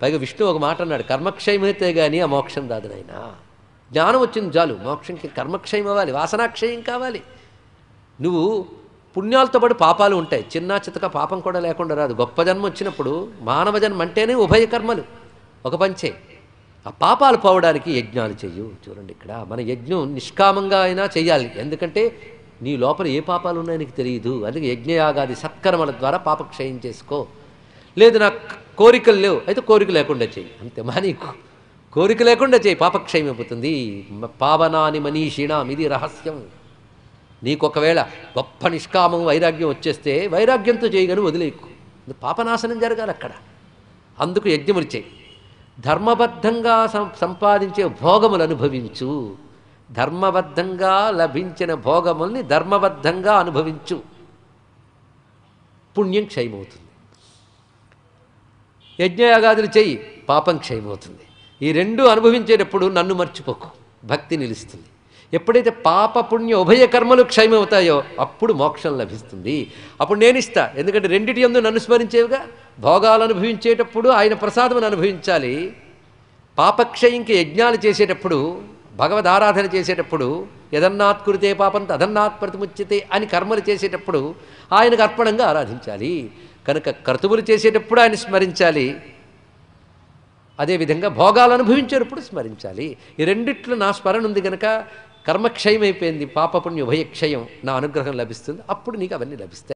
పైగా విష్ణు ఒక మాట అన్నాడు, కర్మక్షయమైతే కానీ ఆ మోక్షం రాదు నాయనా. జ్ఞానం వచ్చింది చాలు, మోక్షంకి కర్మక్షయం అవ్వాలి, వాసనాక్షయం కావాలి. నువ్వు పుణ్యాలతో పాటు పాపాలు ఉంటాయి, చిన్న చితక పాపం కూడా లేకుండా రాదు. గొప్ప జన్మ వచ్చినప్పుడు మానవ జన్మ అంటేనే ఉభయ కర్మలు ఒక పంచే. ఆ పాపాలు పోవడానికి యజ్ఞాలు చెయ్యు. చూడండి ఇక్కడ మన యజ్ఞం నిష్కామంగా అయినా చెయ్యాలి, ఎందుకంటే నీ లోపల ఏ పాపాలు ఉన్నాయో నీకు తెలియదు. అందుకే యజ్ఞయాగాది సత్కర్మల ద్వారా పాపక్షయం చేసుకో. లేదు నాకు కోరికలు లేవు, అయితే కోరిక లేకుండా చెయ్యి, అంతే. మా నీకు కోరిక లేకుండా చెయ్యి, పాపక్షయం అయిపోతుంది. పావనాని మనీషిణాం, ఇది రహస్యం. నీకు ఒకవేళ గొప్ప నిష్కామం వైరాగ్యం వచ్చేస్తే వైరాగ్యంతో చేయగానే వదిలేకు, పాపనాశనం జరగాలి అక్కడ. అందుకు యజ్ఞములు చేయి. ధర్మబద్ధంగా సంపాదించే భోగములు అనుభవించు. ధర్మబద్ధంగా లభించిన భోగముల్ని ధర్మబద్ధంగా అనుభవించు, పుణ్యం క్షయమవుతుంది. యజ్ఞయాగాదులు చెయ్యి, పాపం క్షయమవుతుంది. ఈ రెండు అనుభవించేటప్పుడు నన్ను మర్చిపోకు, భక్తి నిలుస్తుంది. ఎప్పుడైతే పాప పుణ్య ఉభయ కర్మలు క్షయమవుతాయో అప్పుడు మోక్షం లభిస్తుంది. అప్పుడు నేను ఇస్తా, ఎందుకంటే రెండిటి యందు నన్ను స్మరించేవిగా. భోగాలు అనుభవించేటప్పుడు ఆయన ప్రసాదమును అనుభవించాలి, పాపక్షయంకి యజ్ఞాలు చేసేటప్పుడు, భగవద్ ఆరాధన చేసేటప్పుడు, యదన్నాత్కురితే పాపం తదన్నాత్ ప్రతిముచ్యతే అని కర్మలు చేసేటప్పుడు ఆయనకు అర్పణంగా ఆరాధించాలి. కనుక క్రతువులు చేసేటప్పుడు ఆయన స్మరించాలి, అదేవిధంగా భోగాలు అనుభవించేటప్పుడు స్మరించాలి. ఈ రెండిట్లో నా స్మరణ ఉంది కనుక కర్మక్షయం అయిపోయింది, పాపపుణ్య ఉభయక్షయం, నా అనుగ్రహం లభిస్తుంది. అప్పుడు నీకు అవన్నీ లభిస్తాయి.